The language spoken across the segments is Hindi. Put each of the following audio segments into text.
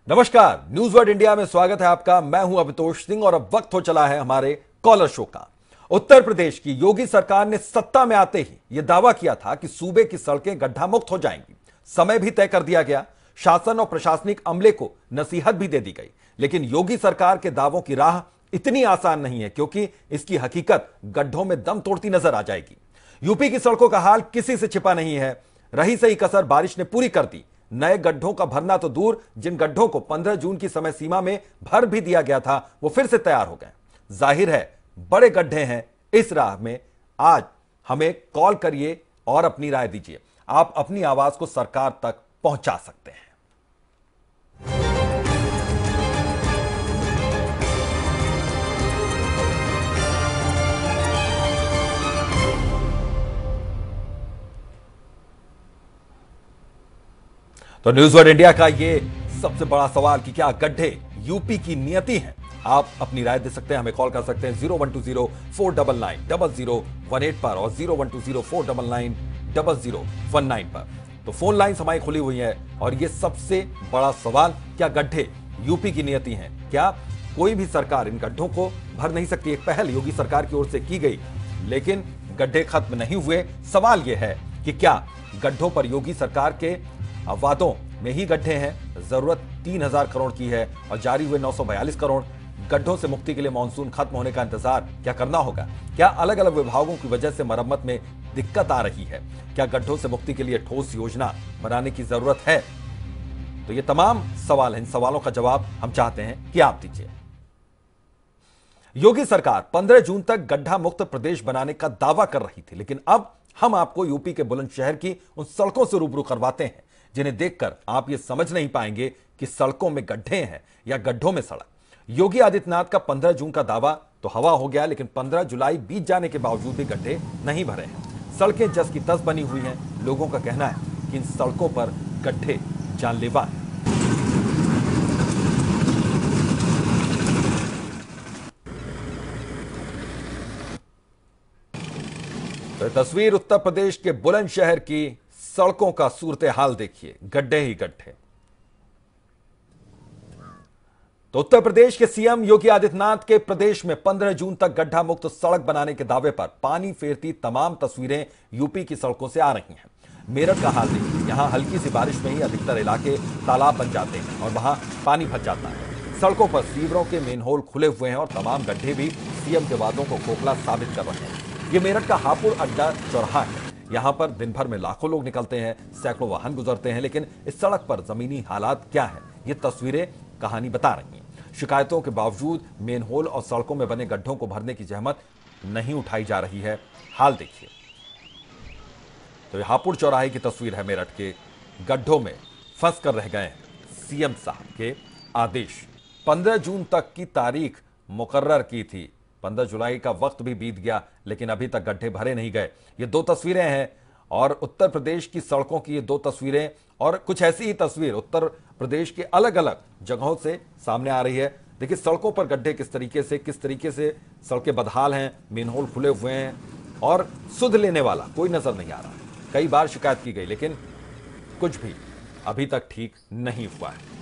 नमस्कार, न्यूज वर्ल्ड इंडिया में स्वागत है आपका। मैं हूं अभितोष सिंह और अब वक्त हो चला है हमारे कॉलर शो का। उत्तर प्रदेश की योगी सरकार ने सत्ता में आते ही यह दावा किया था कि सूबे की सड़कें गड्ढा मुक्त हो जाएंगी। समय भी तय कर दिया गया, शासन और प्रशासनिक अमले को नसीहत भी दे दी गई। लेकिन योगी सरकार के दावों की राह इतनी आसान नहीं है, क्योंकि इसकी हकीकत गड्ढों में दम तोड़ती नजर आ जाएगी। यूपी की सड़कों का हाल किसी से छिपा नहीं है। रही सही कसर बारिश ने पूरी कर दी। नए गड्ढों का भरना तो दूर, जिन गड्ढों को 15 जून की समय सीमा में भर भी दिया गया था वो फिर से तैयार हो गए। जाहिर है बड़े गड्ढे हैं इस राह में। आज हमें कॉल करिए और अपनी राय दीजिए। आप अपनी आवाज को सरकार तक पहुंचा सकते हैं। तो न्यूज वर्ल्ड इंडिया का ये सबसे बड़ा सवाल कि क्या गड्ढे यूपी की नियति हैं? आप अपनी राय दे सकते हैं, हमें कॉल कर सकते हैं 0120-499-0018 पर और 0120-499-0019 पर। तो फोन लाइन हमारी खुली हुई है और ये सबसे बड़ा सवाल, क्या गड्ढे यूपी की नियति हैं? क्या कोई भी सरकार इन गड्ढों को भर नहीं सकती? एक पहल योगी सरकार की ओर से की गई, लेकिन गड्ढे खत्म नहीं हुए। सवाल यह है कि क्या गड्ढों पर योगी सरकार के वादों में ही गड्ढे हैं? जरूरत 3000 करोड़ की है और जारी हुए 942 करोड़। गड्ढों से मुक्ति के लिए मानसून खत्म होने का इंतजार क्या करना होगा? क्या अलग अलग विभागों की वजह से मरम्मत में दिक्कत आ रही है? क्या गड्ढों से मुक्ति के लिए ठोस योजना बनाने की जरूरत है? तो ये तमाम सवाल हैं। इन सवालों का जवाब हम चाहते हैं कि आप दीजिए। योगी सरकार 15 जून तक गड्ढा मुक्त प्रदेश बनाने का दावा कर रही थी, लेकिन अब हम आपको यूपी के बुलंदशहर की उन सड़कों से रूबरू करवाते हैं जिन्हें देखकर आप ये समझ नहीं पाएंगे कि सड़कों में गड्ढे हैं या गड्ढों में सड़क। योगी आदित्यनाथ का 15 जून का दावा तो हवा हो गया, लेकिन 15 जुलाई बीत जाने के बावजूद भी गड्ढे नहीं भरे हैं। सड़कें जस की तस बनी हुई हैं। लोगों का कहना है कि इन सड़कों पर गड्ढे जानलेवा हैं। तो तस्वीर उत्तर प्रदेश के बुलंदशहर की सड़कों का सूरत हाल देखिए, गड्ढे ही गड्ढे। तो उत्तर प्रदेश के सीएम योगी आदित्यनाथ के प्रदेश में 15 जून तक गड्ढा मुक्त सड़क बनाने के दावे पर पानी फेरती तमाम तस्वीरें यूपी की सड़कों से आ रही हैं। मेरठ का हाल देखिए, यहां हल्की सी बारिश में ही अधिकतर इलाके तालाब बन जाते हैं और वहां पानी भर जाता है। सड़कों पर सीवरों के मेनहोल खुले हुए हैं और तमाम गड्ढे भी सीएम के वादों को खोखला साबित कर रहे हैं। ये मेरठ का हापुड़ अड्डा चौराहा है। यहां पर दिन भर में लाखों लोग निकलते हैं, सैकड़ों वाहन गुजरते हैं, लेकिन इस सड़क पर जमीनी हालात क्या है, ये तस्वीरें कहानी बता रही हैं। शिकायतों के बावजूद मेनहोल और सड़कों में बने गड्ढों को भरने की जहमत नहीं उठाई जा रही है। हाल देखिए। तो हापुड़ चौराहे की तस्वीर है। मेरठ के गड्ढों में फंस कर रह गए सीएम साहब के आदेश। 15 जून तक की तारीख मुकर्रर की थी, 15 जुलाई का वक्त भी बीत गया, लेकिन अभी तक गड्ढे भरे नहीं गए। ये दो तस्वीरें हैं और उत्तर प्रदेश की सड़कों की ये दो तस्वीरें और कुछ ऐसी ही तस्वीर उत्तर प्रदेश के अलग अलग जगहों से सामने आ रही है। देखिए सड़कों पर गड्ढे किस तरीके से सड़कें बदहाल हैं, मेनहोल खुले हुए हैं और सुध लेने वाला कोई नजर नहीं आ रहा। कई बार शिकायत की गई, लेकिन कुछ भी अभी तक ठीक नहीं हुआ है।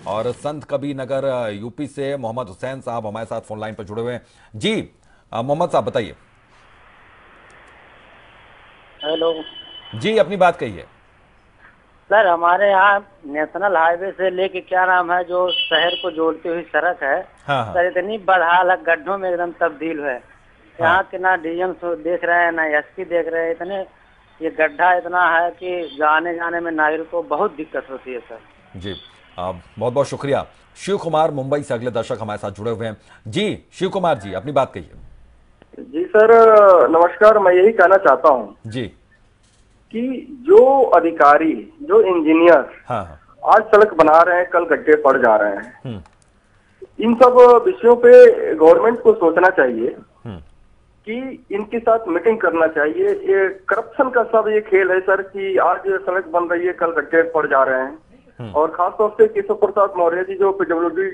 और संत कबीर नगर यूपी से मोहम्मद हुसैन साहब हमारे साथ फोन लाइन पर जुड़े हुए हैं। जी मोहम्मद साहब बताइए। हेलो जी, अपनी बात कहिए। सर, हमारे यहाँ नेशनल हाईवे से लेके क्या नाम है जो शहर को जोड़ती हुई सड़क है। हाँ हाँ। सर इतनी बदहाल है, गड्ढों में एकदम तब्दील है। यहाँ के ना डीएम देख रहे हैं ना एसपी देख रहे हैं। इतने ये गड्ढा इतना है कि जाने में नागरिक को बहुत दिक्कत होती है सर। जी बहुत बहुत शुक्रिया। शिव कुमार मुंबई से अगले दर्शक हमारे साथ जुड़े हुए हैं। जी शिव कुमार जी, अपनी बात कहिए। जी सर नमस्कार। मैं यही कहना चाहता हूँ जी कि जो अधिकारी, जो इंजीनियर हाँ हाँ आज सड़क बना रहे हैं, कल गड्ढे पड़ जा रहे हैं, इन सब विषयों पे गवर्नमेंट को सोचना चाहिए कि इनके साथ मीटिंग करना चाहिए। ये करप्शन का सब ये खेल है सर कि आज सड़क बन रही है, कल गड्ढे पड़ जा रहे हैं। और खासतौर से केशव प्रसाद मौर्य जी जो पीडब्ल्यूडी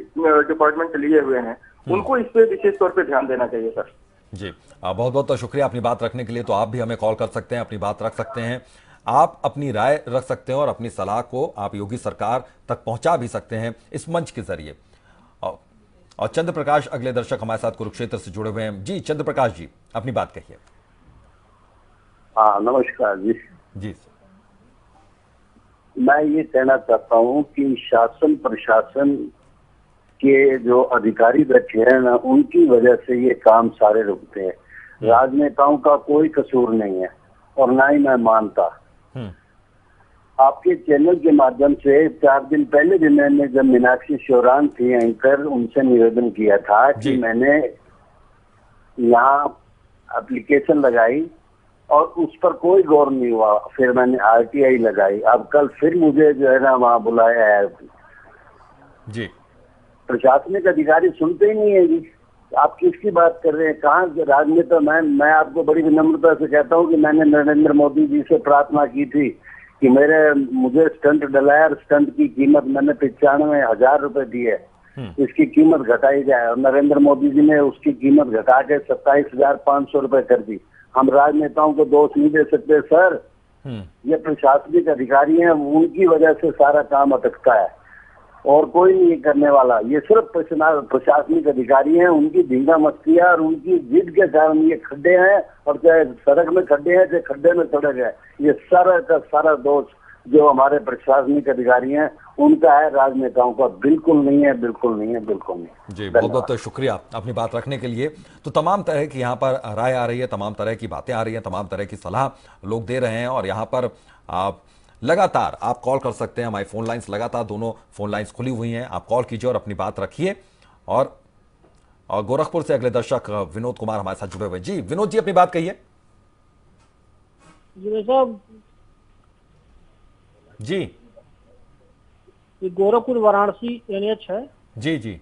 डिपार्टमेंट लिए हुए हैं, उनको इस पे विशेष तौर पे ध्यान देना चाहिए सर। जी बहुत बहुत शुक्रिया अपनी बात रखने के लिए। तो आप भी हमें कॉल कर सकते हैं, अपनी बात रख सकते हैं। आप अपनी राय रख सकते हैं और अपनी सलाह को आप योगी सरकार तक पहुंचा भी सकते हैं इस मंच के जरिए। और चंद्र प्रकाश अगले दर्शक हमारे साथ कुरुक्षेत्र से जुड़े हुए हैं। जी चंद्र प्रकाश जी, अपनी बात कहिए। हाँ नमस्कार जी। जी मैं ये कहना चाहता हूँ कि शासन प्रशासन के जो अधिकारी बैठे हैं ना, उनकी वजह से ये काम सारे रुकते हैं। राजनेताओं का कोई कसूर नहीं है और ना ही मैं मानता। आपके चैनल के माध्यम से 4 दिन पहले भी मैंने, जब मीनाक्षी शिवरान थी एंकर, उनसे निवेदन किया था कि मैंने यहाँ एप्लीकेशन लगाई और उस पर कोई गौर नहीं हुआ। फिर मैंने RTI लगाई। अब कल फिर मुझे जो है ना वहाँ बुलाया है जी। प्रशासनिक अधिकारी सुनते ही नहीं है जी। आप किसकी बात कर रहे हैं? कहाँ राजनेता? मैं आपको बड़ी विनम्रता से कहता हूँ कि मैंने नरेंद्र मोदी जी से प्रार्थना की थी कि मुझे स्टंट डलाया, स्टंट की कीमत मैंने 95,000 रुपए दी है, इसकी कीमत घटाई जाए। और नरेंद्र मोदी जी ने उसकी कीमत घटा के 27,500 रुपए कर दी। हम राजनेताओं को दोष नहीं दे सकते सर। ये प्रशासनिक अधिकारी हैं, उनकी वजह से सारा काम अटकता है और कोई नहीं करने वाला। ये सिर्फ प्रशासनिक अधिकारी हैं, उनकी धींगा मस्ती है और उनकी जिद के कारण ये खड्डे हैं। और चाहे सड़क में खड्डे हैं चाहे खड्डे में सड़क है, ये सारा का सारा दोष जो हमारे प्रशासनिक अधिकारी हैं उनका है, राजनेताओं का बिल्कुल नहीं है, बिल्कुल नहीं है, बिल्कुल नहीं। जी बहुत बहुत शुक्रिया अपनी बात रखने के लिए। तो तमाम तरह की यहाँ पर राय आ रही है, तमाम तरह की बातें आ रही हैं, तमाम तरह की सलाह लोग दे रहे हैं और यहाँ पर आप लगातार आप कॉल कर सकते हैं। हमारी फोन लाइंस लगातार, दोनों फोन लाइंस खुली हुई हैं, आप कॉल कीजिए और अपनी बात रखिए। और गोरखपुर से अगले दर्शक विनोद कुमार हमारे साथ जुड़े हुए। जी विनोद जी, अपनी बात कहिए। जी ये गोरखपुर वाराणसी NH है। जी जी।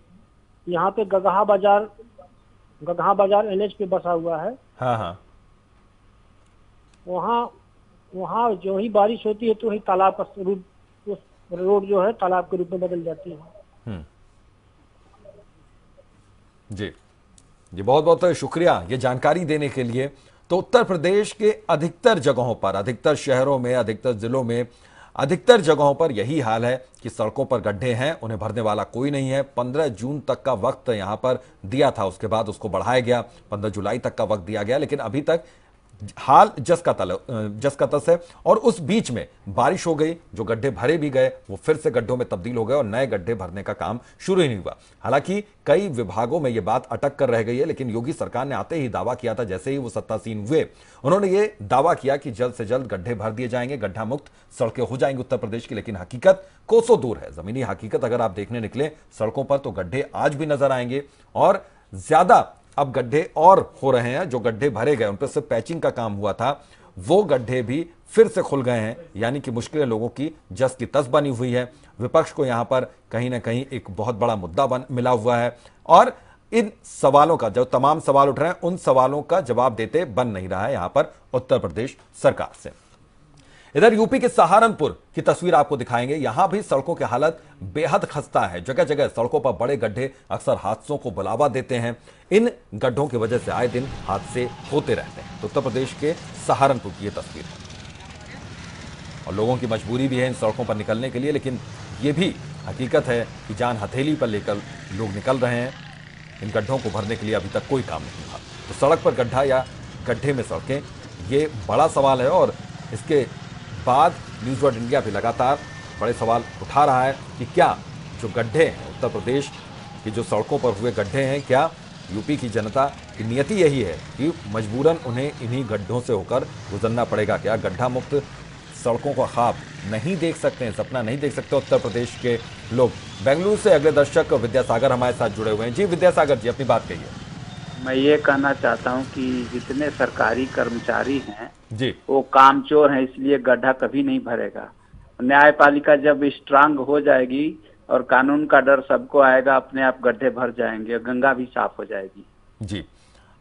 यहाँ पे गगहा बाजार NH पे बसा हुआ है। हाँ हाँ। वहाँ जो ही बारिश होती है तो ही तालाब का रूप, रोड जो है तालाब के रूप में बदल जाती है। जी जी बहुत बहुत शुक्रिया ये जानकारी देने के लिए। तो उत्तर प्रदेश के अधिकतर जगहों पर, अधिकतर शहरों में, अधिकतर जिलों में, अधिकतर जगहों पर यही हाल है कि सड़कों पर गड्ढे हैं, उन्हें भरने वाला कोई नहीं है। 15 जून तक का वक्त यहां पर दिया था, उसके बाद उसको बढ़ाया गया, 15 जुलाई तक का वक्त दिया गया, लेकिन अभी तक हाल जस का तस है। और उस बीच में बारिश हो गई, जो गड्ढे भरे भी गए वो फिर से गड्ढों में तब्दील हो गए और नए गड्ढे भरने का काम शुरू ही नहीं हुआ। हालांकि कई विभागों में यह बात अटक कर रह गई है, लेकिन योगी सरकार ने आते ही दावा किया था, जैसे ही वो सत्तासीन हुए उन्होंने ये दावा किया कि जल्द से जल्द गड्ढे भर दिए जाएंगे, गड्ढा मुक्त सड़कें हो जाएंगी उत्तर प्रदेश की। लेकिन हकीकत कोसों दूर है। जमीनी हकीकत अगर आप देखने निकले सड़कों पर तो गड्ढे आज भी नजर आएंगे और ज्यादा अब गड्ढे और हो रहे हैं। जो गड्ढे भरे गए उन पर सिर्फ पैचिंग का काम हुआ था, वो गड्ढे भी फिर से खुल गए हैं, यानी कि मुश्किलें लोगों की जस की तस बनी हुई है। विपक्ष को यहां पर कहीं ना कहीं एक बहुत बड़ा मुद्दा मिला हुआ है और इन सवालों का, जो तमाम सवाल उठ रहे हैं, उन सवालों का जवाब देते बन नहीं रहा है यहां पर उत्तर प्रदेश सरकार से। इधर यूपी के सहारनपुर की तस्वीर आपको दिखाएंगे। यहां भी सड़कों की हालत बेहद खस्ता है। जगह जगह सड़कों पर बड़े गड्ढे अक्सर हादसों को बुलावा देते हैं। इन गड्ढों की वजह से आए दिन हादसे होते रहते हैं। तो उत्तर प्रदेश के सहारनपुर की यह तस्वीर है और लोगों की मजबूरी भी है इन सड़कों पर निकलने के लिए, लेकिन यह भी हकीकत है कि जान हथेली पर लेकर लोग निकल रहे हैं। इन गड्ढों को भरने के लिए अभी तक कोई काम नहीं हुआ। तो सड़क पर गड्ढा या गड्ढे में सड़कें, ये बड़ा सवाल है और इसके बाद न्यूज़ वर्ल्ड इंडिया भी लगातार बड़े सवाल उठा रहा है कि क्या जो गड्ढे हैं उत्तर प्रदेश की, जो सड़कों पर हुए गड्ढे हैं, क्या यूपी की जनता की नियति यही है कि मजबूरन उन्हें इन्हीं गड्ढों से होकर गुजरना पड़ेगा? क्या गड्ढा मुक्त सड़कों का ख्वाब नहीं देख सकते हैं, सपना नहीं देख सकते उत्तर प्रदेश के लोग? बेंगलुरु से अगले दर्शक विद्यासागर हमारे साथ जुड़े हुए हैं। जी विद्यासागर जी, अपनी बात कहिए। मैं ये कहना चाहता हूँ कि जितने सरकारी कर्मचारी हैं जी, वो कामचोर हैं, इसलिए गड्ढा कभी नहीं भरेगा। न्यायपालिका जब स्ट्रांग हो जाएगी और कानून का डर सबको आएगा, अपने आप गड्ढे भर जाएंगे, गंगा भी साफ हो जाएगी। जी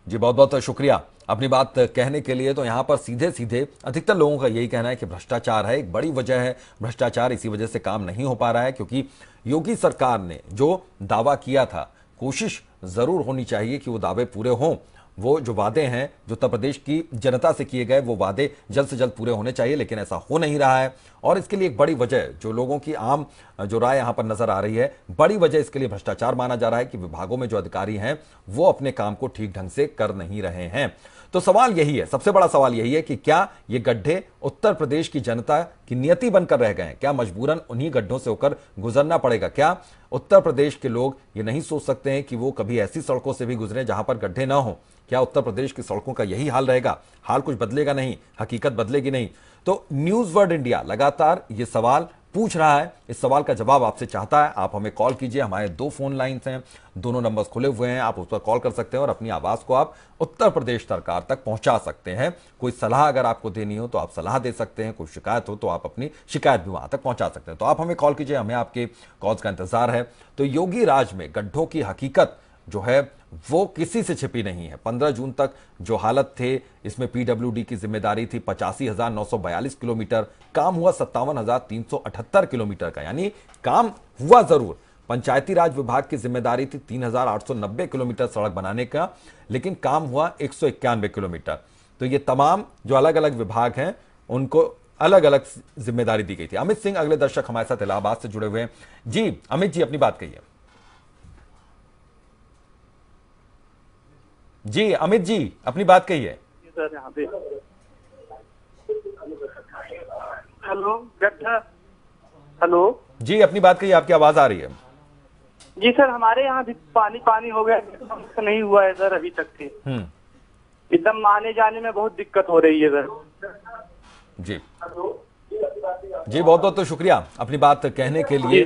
जी बहुत बहुत शुक्रिया अपनी बात कहने के लिए। तो यहाँ पर सीधे सीधे अधिकतर लोगों का यही कहना है कि भ्रष्टाचार है, एक बड़ी वजह है भ्रष्टाचार। इसी वजह से काम नहीं हो पा रहा है, क्योंकि योगी सरकार ने जो दावा किया था, कोशिश जरूर होनी चाहिए कि वो दावे पूरे हों। वो जो वादे हैं जो उत्तर प्रदेश की जनता से किए गए वो वादे जल्द से जल्द पूरे होने चाहिए, लेकिन ऐसा हो नहीं रहा है। और इसके लिए एक बड़ी वजह जो लोगों की आम जो राय यहां पर नजर आ रही है, बड़ी वजह इसके लिए भ्रष्टाचार माना जा रहा है कि विभागों में जो अधिकारी हैं वो अपने काम को ठीक ढंग से कर नहीं रहे हैं। तो सवाल यही है, सबसे बड़ा सवाल यही है कि क्या ये गड्ढे उत्तर प्रदेश की जनता की नियति बनकर रह गए हैं? क्या मजबूरन उन्हीं गड्ढों से होकर गुजरना पड़ेगा? क्या उत्तर प्रदेश के लोग ये नहीं सोच सकते हैं कि वो कभी ऐसी सड़कों से भी गुजरे जहां पर गड्ढे ना हो? क्या उत्तर प्रदेश की सड़कों का यही हाल रहेगा? हाल कुछ बदलेगा नहीं, हकीकत बदलेगी नहीं। तो न्यूज वर्ल्ड इंडिया लगातार ये सवाल पूछ रहा है, इस सवाल का जवाब आपसे चाहता है। आप हमें कॉल कीजिए, हमारे 2 फोन लाइन्स हैं, दोनों नंबर्स खुले हुए हैं, आप उस पर कॉल कर सकते हैं और अपनी आवाज को आप उत्तर प्रदेश सरकार तक पहुंचा सकते हैं। कोई सलाह अगर आपको देनी हो तो आप सलाह दे सकते हैं, कोई शिकायत हो तो आप अपनी शिकायत भी वहां तक पहुंचा सकते हैं। तो आप हमें कॉल कीजिए, हमें आपके कॉल्स का इंतजार है। तो योगी राज में गड्ढों की हकीकत जो है वो किसी से छिपी नहीं है। 15 जून तक जो हालत थे, इसमें पीडब्ल्यूडी की जिम्मेदारी थी। 85,942 किलोमीटर, काम हुआ 57,378 किलोमीटर का, यानी काम हुआ जरूर। पंचायती राज विभाग की जिम्मेदारी थी 3,890 किलोमीटर सड़क बनाने का, लेकिन काम हुआ 191 किलोमीटर। तो ये तमाम जो अलग अलग विभाग हैं उनको अलग अलग जिम्मेदारी दी गई थी। अमित सिंह अगले दर्शक हमारे साथ इलाहाबाद से जुड़े हुए हैं। जी अमित जी, अपनी बात कहिए। जी अमित जी, अपनी बात कहिए। सर यहाँ पे हेलो गड्ढा, हेलो जी अपनी बात कहिए, आपकी आवाज आ रही है। जी सर, हमारे यहाँ भी पानी पानी हो गया, नहीं हुआ है सर अभी तक से। एकदम आने जाने में बहुत दिक्कत हो रही है सर। जी जी, बहुत बहुत तो शुक्रिया अपनी बात कहने के लिए।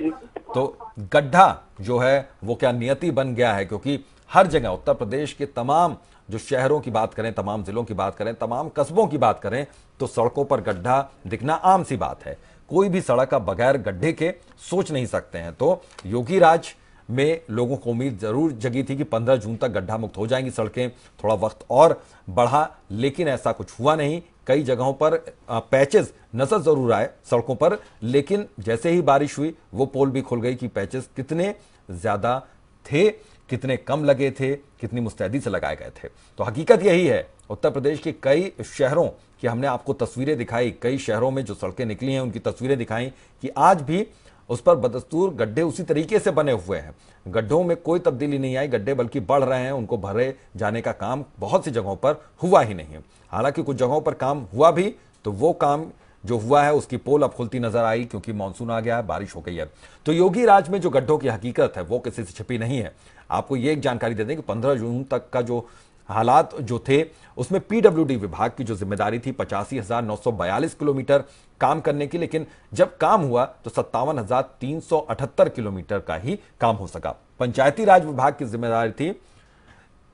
तो गड्ढा जो है वो क्या नियति बन गया है, क्योंकि हर जगह उत्तर प्रदेश के तमाम जो शहरों की बात करें, तमाम जिलों की बात करें, तमाम कस्बों की बात करें, तो सड़कों पर गड्ढा दिखना आम सी बात है। कोई भी सड़क का बगैर गड्ढे के सोच नहीं सकते हैं। तो योगी राज में लोगों को उम्मीद जरूर जगी थी कि 15 जून तक गड्ढा मुक्त हो जाएंगी सड़कें, थोड़ा वक्त और बढ़ा, लेकिन ऐसा कुछ हुआ नहीं। कई जगहों पर पैचेस नजर जरूर आए सड़कों पर, लेकिन जैसे ही बारिश हुई वो पोल भी खुल गई कि पैचेस कितने ज्यादा थे, कितने कम लगे थे, कितनी मुस्तैदी से लगाए गए थे। तो हकीकत यही है। उत्तर प्रदेश के कई शहरों की हमने आपको तस्वीरें दिखाई, कई शहरों में जो सड़कें निकली हैं उनकी तस्वीरें दिखाई कि आज भी उस पर बदस्तूर गड्ढे उसी तरीके से बने हुए हैं। गड्ढों में कोई तब्दीली नहीं आई, गड्ढे बल्कि बढ़ रहे हैं, उनको भरे जाने का काम बहुत सी जगहों पर हुआ ही नहीं है। हालांकि कुछ जगहों पर काम हुआ भी, तो वो काम जो हुआ है उसकी पोल अब खुलती नजर आई, क्योंकि मानसून आ गया है, बारिश हो गई है। तो योगी राज में जो गड्ढों की हकीकत है वो किसी से छिपी नहीं है। आपको ये एक जानकारी दे दें कि 15 जून तक का जो हालात जो थे उसमें पीडब्ल्यूडी विभाग की जो जिम्मेदारी थी 85,942 किलोमीटर काम करने की, लेकिन जब काम हुआ तो 57,378 किलोमीटर का ही काम हो सका। पंचायती राज विभाग की जिम्मेदारी थी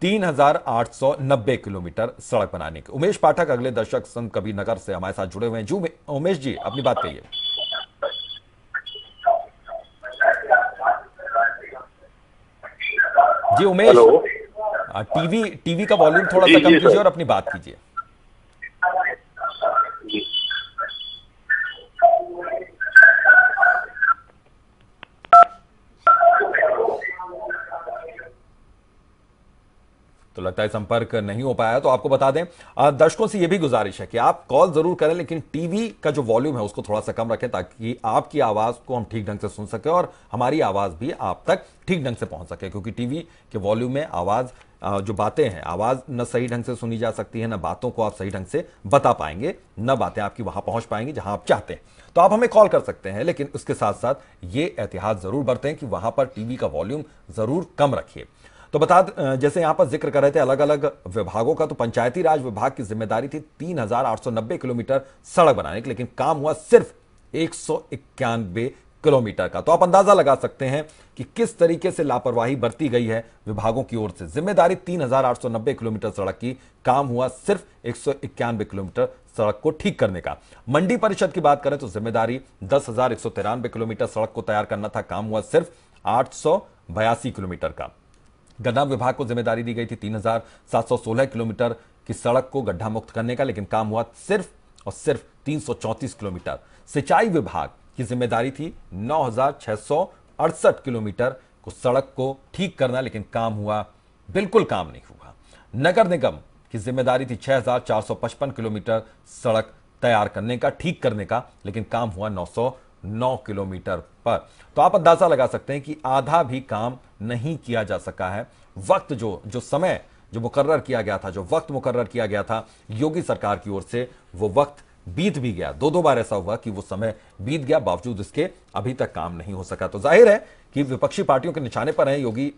3,890 किलोमीटर सड़क बनाने की। उमेश पाठक अगले दर्शक संत कबीर नगर से हमारे साथ जुड़े हुए हैं। जी उमेश जी, अपनी बात कहिए। जी उमेश, टीवी का वॉल्यूम थोड़ा सा कम कीजिए और अपनी बात कीजिए। तो लगता है संपर्क नहीं हो पाया, तो आपको बता दें दर्शकों से यह भी गुजारिश है कि आप कॉल जरूर करें, लेकिन टीवी का जो वॉल्यूम है उसको थोड़ा सा कम रखें, ताकि आपकी आवाज को हम ठीक ढंग से सुन सके और हमारी आवाज भी आप तक ठीक ढंग से पहुंच सके। क्योंकि टीवी के वॉल्यूम में आवाज जो बातें हैं, आवाज न सही ढंग से सुनी जा सकती है, न बातों को आप सही ढंग से बता पाएंगे, न बातें आपकी वहां पहुंच पाएंगी जहां आप चाहते हैं। तो आप हमें कॉल कर सकते हैं, लेकिन उसके साथ साथ ये एहतियात जरूर बरतें कि वहां पर टीवी का वॉल्यूम जरूर कम रखिए। तो बता, जैसे यहां पर जिक्र कर रहे थे अलग अलग विभागों का, तो पंचायती राज विभाग की जिम्मेदारी थी 3,890 किलोमीटर सड़क बनाने की, लेकिन काम हुआ सिर्फ 191 किलोमीटर का। तो आप अंदाजा लगा सकते हैं कि किस तरीके से लापरवाही बरती गई है विभागों की ओर से। जिम्मेदारी 3,890 किलोमीटर सड़क की, काम हुआ सिर्फ 191 किलोमीटर सड़क को ठीक करने का। मंडी परिषद की बात करें तो जिम्मेदारी 10,193 किलोमीटर सड़क को तैयार करना था, काम हुआ सिर्फ 882 किलोमीटर का। गन्ना विभाग को जिम्मेदारी दी गई थी 3,716 किलोमीटर की सड़क को गड्ढा मुक्त करने का, लेकिन काम हुआ सिर्फ और सिर्फ 334 किलोमीटर। सिंचाई विभाग की जिम्मेदारी थी 9,668 किलोमीटर को सड़क को ठीक करना, लेकिन काम हुआ, बिल्कुल काम नहीं हुआ। नगर निगम की जिम्मेदारी थी 6,455 किलोमीटर सड़क तैयार करने का, ठीक करने का, लेकिन काम हुआ 909 किलोमीटर पर। तो आप अंदाजा लगा सकते हैं कि आधा भी काम नहीं किया जा सका है। वक्त जो समय जो मुकर्रर किया गया था, जो वक्त मुकर्रर किया गया था योगी सरकार की ओर से, वो वक्त बीत भी गया। दो बार ऐसा हुआ कि वो समय बीत गया, बावजूद इसके अभी तक काम नहीं हो सका। तो जाहिर है कि विपक्षी पार्टियों के निशाने पर है योगी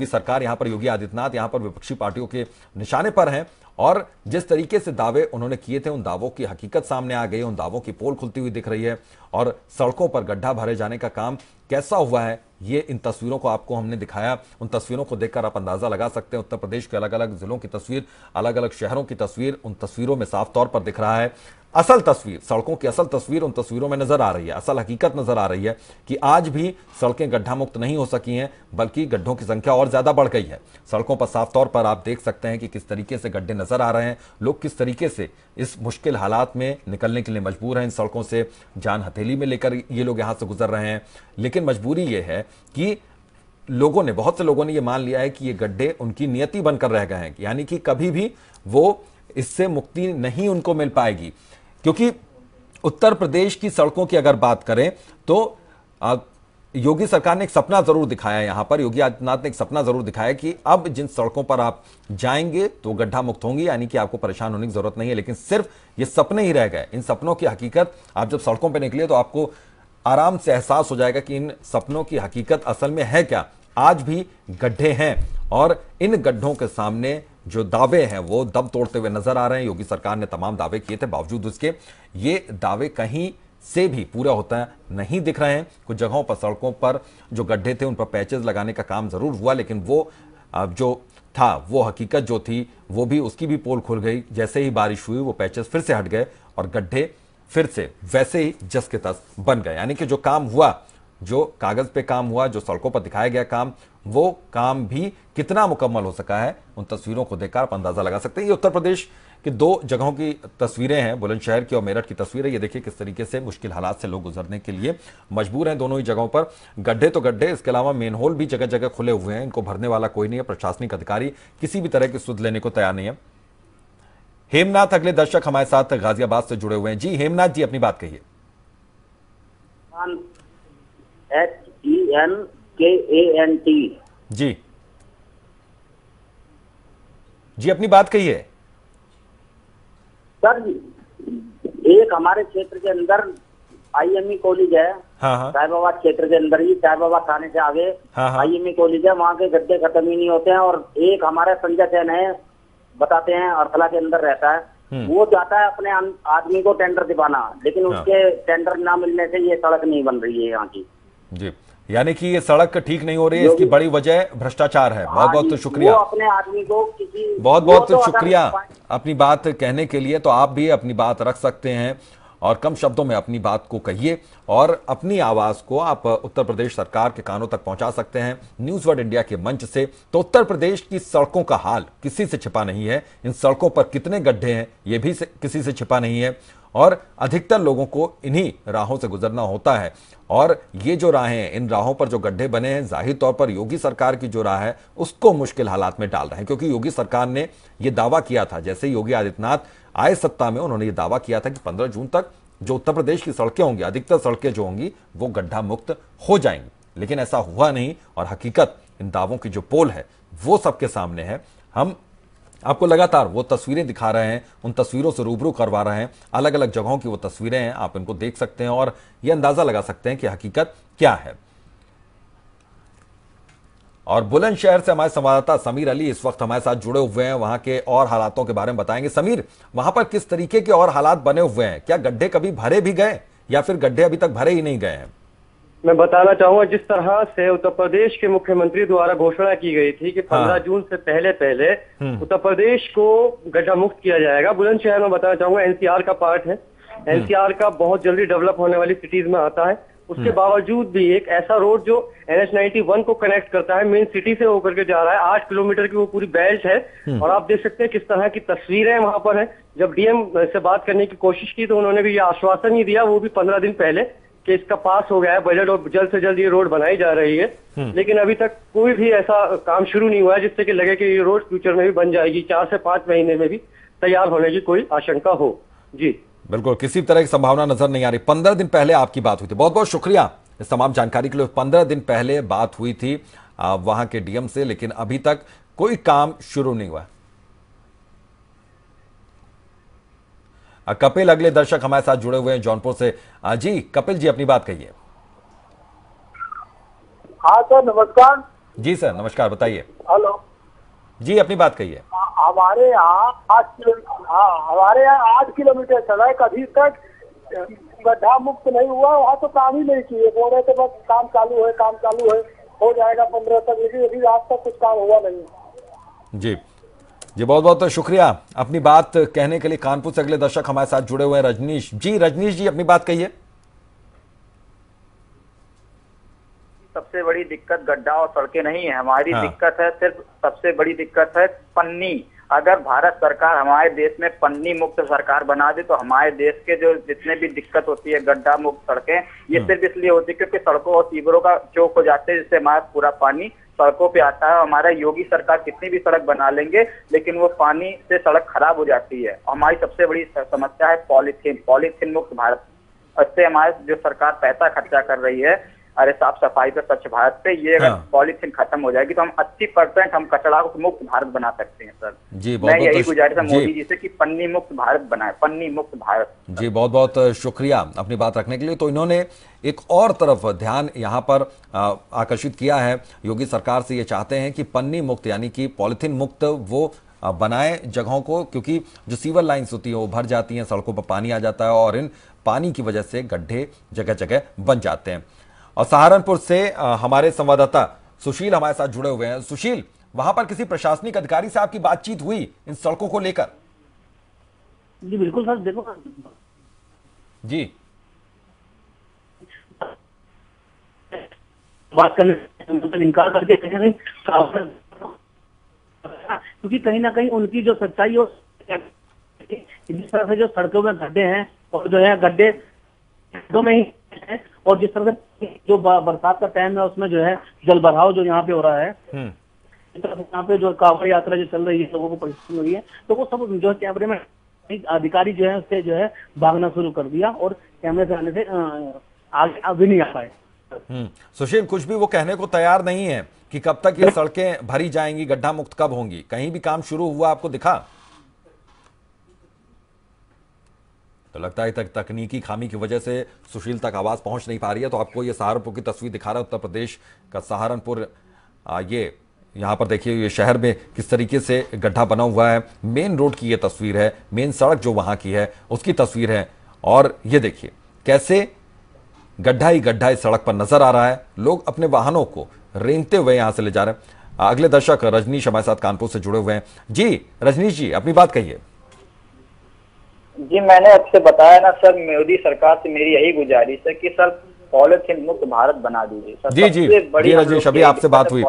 सरकार, यहां पर योगी आदित्यनाथ यहां पर विपक्षी पार्टियों के निशाने पर हैं। और जिस तरीके से दावे उन्होंने किए थे, उन दावों की हकीकत सामने आ गई, उन दावों की पोल खुलती हुई दिख रही है। और सड़कों पर गड्ढा भरे जाने का काम कैसा हुआ है, ये इन तस्वीरों को आपको हमने दिखाया। उन तस्वीरों को देखकर आप अंदाजा लगा सकते हैं। उत्तर प्रदेश के अलग अलग जिलों की तस्वीर, अलग अलग शहरों की तस्वीर, उन तस्वीरों में साफ तौर पर दिख रहा है असल तस्वीर, सड़कों की असल तस्वीर उन तस्वीरों में नजर आ रही है। असल हकीकत नजर आ रही है कि आज भी सड़कें गड्ढा मुक्त नहीं हो सकी हैं, बल्कि गड्ढों की संख्या और ज्यादा बढ़ गई है। सड़कों पर साफ तौर पर आप देख सकते हैं कि किस तरीके से गड्ढे नजर आ रहे हैं, लोग किस तरीके से इस मुश्किल हालात में निकलने के लिए मजबूर हैं। इन सड़कों से जान हथेली में लेकर ये लोग यहां से गुजर रहे हैं, लेकिन मजबूरी ये है कि बहुत से लोगों ने यह मान लिया है कि ये गड्ढे उनकी नियति बनकर रह गए हैं, यानी कि कभी भी वो इससे मुक्ति नहीं उनको मिल पाएगी। क्योंकि उत्तर प्रदेश की सड़कों की अगर बात करें तो योगी सरकार ने एक सपना जरूर दिखाया, यहां पर योगी आदित्यनाथ ने एक सपना जरूर दिखाया कि अब जिन सड़कों पर आप जाएंगे तो गड्ढा मुक्त होंगी, यानी कि आपको परेशान होने की जरूरत नहीं है। लेकिन सिर्फ ये सपने ही रह गए। इन सपनों की हकीकत आप जब सड़कों पर निकले तो आपको आराम से एहसास हो जाएगा कि इन सपनों की हकीकत असल में है क्या। आज भी गड्ढे हैं और इन गड्ढों के सामने जो दावे हैं वो दम तोड़ते हुए नजर आ रहे हैं। योगी सरकार ने तमाम दावे किए थे, बावजूद उसके ये दावे कहीं से भी पूरा होता नहीं दिख रहे हैं। कुछ जगहों पर सड़कों पर जो गड्ढे थे उन पर पैचेस लगाने का काम जरूर हुआ, लेकिन वो जो था वो हकीकत जो थी वो भी, उसकी भी पोल खुल गई। जैसे ही बारिश हुई वो पैचेस फिर से हट गए और गड्ढे फिर से वैसे ही जस के तस बन गए। यानी कि जो काम हुआ, जो कागज पे काम हुआ, जो सड़कों पर दिखाया गया काम, वो काम भी कितना मुकम्मल हो सका है उन तस्वीरों को देखकर आप अंदाजा लगा सकते हैं। ये उत्तर प्रदेश की दो जगहों की तस्वीरें हैं, बुलंदशहर की और मेरठ की तस्वीरें। ये देखिए किस तरीके से मुश्किल हालात से लोग गुजरने के लिए मजबूर हैं दोनों ही जगहों पर। गड्ढे तो गड्ढे, इसके अलावा मेन होल भी जगह जगह खुले हुए हैं, इनको भरने वाला कोई नहीं है। प्रशासनिक अधिकारी किसी भी तरह की सुध लेने को तैयार नहीं है। हेमनाथ अगले दर्शक हमारे साथ गाजियाबाद से जुड़े हुए हैं। जी हेमनाथ जी, अपनी बात कहिए। HENKANT जी अपनी बात कहिए। सर, एक हमारे क्षेत्र के अंदर IME कॉलेज है। हाँ। साई बाबा क्षेत्र के अंदर ही, साई बाबा थाने से आगे IME कॉलेज है। वहाँ के गड्ढे खत्म ही नहीं होते हैं। और एक हमारे संजय सेन है, बताते हैं अर्थला के अंदर रहता है, वो चाहता है अपने आदमी को टेंडर दिवाना, लेकिन उसके टेंडर ना मिलने से ये सड़क नहीं बन रही है यहाँ की। जी, यानी कि ये सड़क ठीक नहीं हो रही है, इसकी बड़ी वजह भ्रष्टाचार है। बहुत बहुत शुक्रिया, अपने आदमी को बहुत बहुत शुक्रिया अपनी बात कहने के लिए। तो आप भी अपनी बात रख सकते हैं और कम शब्दों में अपनी बात को कहिए और अपनी आवाज को आप उत्तर प्रदेश सरकार के कानों तक पहुंचा सकते हैं न्यूज वर्ल्ड इंडिया के मंच से। तो उत्तर प्रदेश की सड़कों का हाल किसी से छिपा नहीं है। इन सड़कों पर कितने गड्ढे हैं ये भी किसी से छिपा नहीं है और अधिकतर लोगों को इन्हीं राहों से गुजरना होता है। और ये जो राहें हैं, इन राहों पर जो गड्ढे बने हैं, जाहिर तौर पर योगी सरकार की जो राह है उसको मुश्किल हालात में डाल रहे हैं। क्योंकि योगी सरकार ने यह दावा किया था, जैसे योगी आदित्यनाथ आए सत्ता में, उन्होंने ये दावा किया था कि 15 जून तक जो उत्तर प्रदेश की सड़कें होंगी, अधिकतर सड़कें जो होंगी वो गड्ढा मुक्त हो जाएंगी। लेकिन ऐसा हुआ नहीं और हकीकत, इन दावों की जो पोल है वो सबके सामने है। हम आपको लगातार वो तस्वीरें दिखा रहे हैं, उन तस्वीरों से रूबरू करवा रहे हैं। अलग अलग जगहों की वो तस्वीरें हैं, आप इनको देख सकते हैं और ये अंदाजा लगा सकते हैं कि हकीकत क्या है। और बुलंदशहर से हमारे संवाददाता समीर अली इस वक्त हमारे साथ जुड़े हुए हैं, वहां के और हालातों के बारे में बताएंगे। समीर, वहां पर किस तरीके के और हालात बने हुए हैं? क्या गड्ढे कभी भरे भी गए या फिर गड्ढे अभी तक भरे ही नहीं गए हैं? मैं बताना चाहूंगा, जिस तरह से उत्तर प्रदेश के मुख्यमंत्री द्वारा घोषणा की गई थी कि 15 जून से पहले उत्तर प्रदेश को गड्ढा मुक्त किया जाएगा। बुलंदशहर में बताना चाहूंगा NCR का पार्ट है, NCR का बहुत जल्दी डेवलप होने वाली सिटीज में आता है। उसके बावजूद भी एक ऐसा रोड जो NH91 को कनेक्ट करता है, मेन सिटी से होकर के जा रहा है, 8 किलोमीटर की वो पूरी बेल्ट है। और आप देख सकते हैं किस तरह की तस्वीरें वहां पर है। जब DM से बात करने की कोशिश की तो उन्होंने भी ये आश्वासन ही दिया, वो भी 15 दिन पहले, कि इसका पास हो गया है बजट और जल्द से जल्द ये रोड बनाई जा रही है, लेकिन अभी तक कोई भी ऐसा काम शुरू नहीं हुआ है जिससे कि लगे कि ये रोड फ्यूचर में भी बन जाएगी, 4 से 5 महीने में भी तैयार होने की कोई आशंका हो। जी बिल्कुल, किसी तरह की संभावना नजर नहीं आ रही। 15 दिन पहले आपकी बात हुई थी, बहुत बहुत शुक्रिया इस तमाम जानकारी के लिए। 15 दिन पहले बात हुई थी वहां के डीएम से, लेकिन अभी तक कोई काम शुरू नहीं हुआ। कपिल अगले दर्शक हमारे साथ जुड़े हुए हैं जौनपुर से। जी कपिल जी, अपनी बात कहिए। हाँ सर, नमस्कार। जी सर नमस्कार, बताइए। हेलो जी, अपनी बात कहिए। हमारे यहाँ 8 किलोमीटर सड़क अभी तक गड्ढा मुक्त नहीं हुआ। वहाँ तो काम ही नहीं किए, बोल रहे थे बस काम चालू है, हो जाएगा 15 तक, लेकिन अभी आज तक कुछ काम हुआ नहीं। जी जी, बहुत बहुत शुक्रिया अपनी बात कहने के लिए। कानपुर से अगले दर्शक हमारे साथ जुड़े हुए हैं रजनीश जी। रजनीश जी, अपनी बात कहिए। सबसे बड़ी दिक्कत गड्ढा और सड़कें नहीं है, हमारी दिक्कत है सिर्फ, सबसे बड़ी दिक्कत है पन्नी। अगर भारत सरकार हमारे देश में पन्नी मुक्त सरकार बना दे तो हमारे देश के जो जितने भी दिक्कत होती है गड्ढा मुक्त सड़कें, ये सिर्फ इसलिए होती है क्योंकि सड़कों और सीवरों का चौक हो जाते हैं, जिससे हमारा पूरा पानी सड़कों पे आता है। हमारा योगी सरकार कितनी भी सड़क बना लेंगे लेकिन वो पानी से सड़क खराब हो जाती है। हमारी सबसे बड़ी समस्या है पॉलीथीन मुक्त भारत। इससे हमारे जो सरकार पैसा खर्चा कर रही है अरे साफ सफाई पे, स्वच्छ भारत पे, ये अगर पॉलीथीन खत्म हो जाएगी तो हम 80% हम कचरा मुक्त भारत बना सकते हैं सर। जी मैं यही गुजारिश है मोदी जी से कि पन्नी मुक्त भारत बनाए, पन्नी मुक्त भारत। जी बहुत बहुत शुक्रिया अपनी बात रखने के लिए। तो इन्होंने एक और तरफ ध्यान यहाँ पर आकर्षित किया है, योगी सरकार से ये चाहते हैं कि पन्नी मुक्त यानी कि पॉलीथीन मुक्त वो बनाए जगहों को, क्योंकि जो सीवर लाइन्स होती है वो भर जाती हैं, सड़कों पर पानी आ जाता है और इन पानी की वजह से गड्ढे जगह जगह बन जाते हैं। और सहारनपुर से हमारे संवाददाता सुशील हमारे साथ जुड़े हुए हैं। सुशील, वहां पर किसी प्रशासनिक अधिकारी से आपकी बातचीत हुई इन सड़कों को लेकर? जी बिल्कुल सर, देखो जी बात करने इनकार करके कहीं नहीं, क्योंकि कहीं ना कहीं उनकी जो सच्चाई हो, जिस तरह से जो सड़कों में गड्ढे हैं और जो है गड्ढे में ही है, और जिस तरह से जो बरसात का टाइम है उसमें जो है जल भराव जो यहाँ पे हो रहा है, इस तरह से यहाँ पे जो कांवड़ यात्रा जो चल रही है लोगों को परेशानी हो रही है, तो वो सब जो कैमरे में अधिकारी जो है उससे जो है भागना शुरू कर दिया और कैमरे से आने से आगे भी नहीं आ पाए। सुशील, कुछ भी वो कहने को तैयार नहीं है कि कब तक ये सड़कें भरी जाएंगी, गड्ढा मुक्त कब होंगी। कहीं भी काम शुरू हुआ आपको दिखा? तो लगता है तकनीकी खामी की वजह से सुशील तक आवाज पहुंच नहीं पा रही है। तो आपको ये सहारनपुर की तस्वीर दिखा रहा है, उत्तर प्रदेश का सहारनपुर। ये यहाँ पर देखिए ये शहर में किस तरीके से गड्ढा बना हुआ है। मेन रोड की ये तस्वीर है, मेन सड़क जो वहाँ की है उसकी तस्वीर है। और ये देखिए कैसे गड्ढा ही गड्ढा इस सड़क पर नजर आ रहा है। लोग अपने वाहनों को रेंगते हुए यहाँ से ले जा रहे हैं। अगले दर्शक रजनीश हमारे साथ कानपुर से जुड़े हुए हैं। जी रजनीश जी, अपनी बात कहिए। जी मैंने आपसे बताया ना सर, मोदी सरकार से मेरी यही गुजारिश है कि सर पॉलीथीन मुक्त भारत बना दीजिए सर। जी जी जी रजनीश, अभी आपसे बात हुई।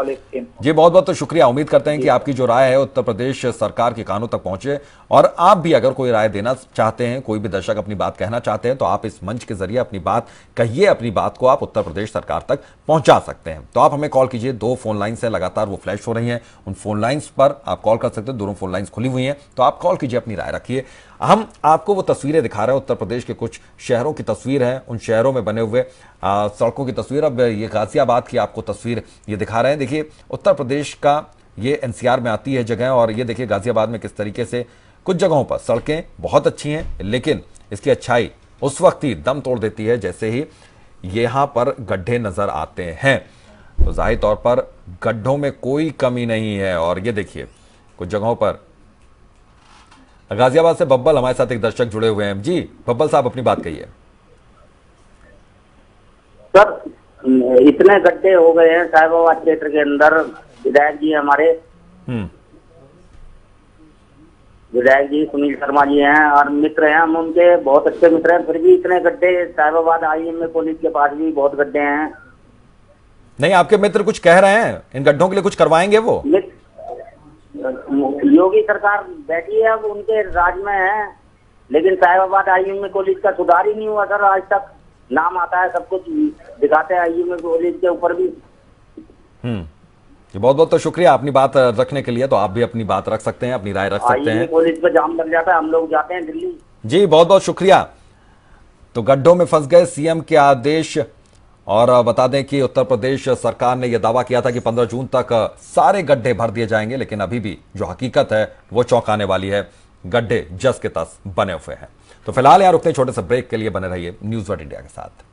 जी बहुत बहुत शुक्रिया। उम्मीद करते हैं कि आपकी जो राय है उत्तर प्रदेश सरकार के कानों तक पहुंचे। और आप भी अगर कोई राय देना चाहते हैं, कोई भी दर्शक अपनी बात कहना चाहते हैं, तो आप इस मंच के जरिए अपनी बात कहिए। अपनी बात को आप उत्तर प्रदेश सरकार तक पहुंचा सकते हैं। तो आप हमें कॉल कीजिए। 2 फोन लाइन्स है, लगातार वो फ्लैश हो रही हैं। उन फोन लाइन्स पर आप कॉल कर सकते हैं। दोनों फोन लाइन्स खुली हुई हैं, तो आप कॉल कीजिए, अपनी राय रखिए। हम आपको वो तस्वीरें दिखा रहे हैं, उत्तर प्रदेश के कुछ शहरों की तस्वीर है, उन शहरों में बने हुए सड़कों की तस्वीर। अब ये गाजियाबाद की आपको तस्वीर ये दिखा रहे हैं। देखिए उत्तर प्रदेश का ये एनसीआर में आती है जगह, और ये देखिए गाजियाबाद में किस तरीके से कुछ जगहों पर सड़कें बहुत अच्छी हैं, लेकिन इसकी अच्छाई उस वक्त ही दम तोड़ देती है जैसे ही यहां पर गड्ढे नजर आते हैं। तो जाहिर तौर पर गड्ढों में कोई कमी नहीं है। और ये देखिए कुछ जगहों पर। गाजियाबाद से बब्बल हमारे साथ एक दर्शक जुड़े हुए हैं। जी बब्बल साहब, अपनी बात कहिए। सर इतने गड्ढे हो गए हैं साहिबाबाद क्षेत्र के अंदर। विधायक जी हमारे विधायक जी सुनील शर्मा जी हैं और मित्र हैं, हम उनके बहुत अच्छे मित्र हैं, फिर भी इतने गड्ढे साहिबाबाद आईएमए कॉलेज के पास भी बहुत गड्ढे हैं। नहीं, आपके मित्र कुछ कह रहे हैं, इन गड्ढों के लिए कुछ करवाएंगे वो? योगी सरकार बैठी है, अब उनके राज में है, लेकिन साहिबाबाद आईएमए कॉलेज का सुधार ही नहीं हुआ सर आज तक। नाम आता है, सब कुछ दिखाते हैं IMA कॉलेज के ऊपर भी। बहुत बहुत तो शुक्रिया अपनी बात रखने के लिए। तो आप भी अपनी बात रख सकते हैं, अपनी राय रख सकते हैं। कॉलेज पे जाम लग जाता है, हम लोग जाते हैं दिल्ली। जी बहुत बहुत शुक्रिया। तो गड्ढों में फंस गए सीएम के आदेश। और बता दें कि उत्तर प्रदेश सरकार ने यह दावा किया था कि 15 जून तक सारे गड्ढे भर दिए जाएंगे, लेकिन अभी भी जो हकीकत है वो चौंकाने वाली है। गड्ढे जस के तस बने हुए हैं। तो फिलहाल यार रुकते छोटे से ब्रेक के लिए, बने रहिए न्यूज़ वर्ल्ड इंडिया के साथ।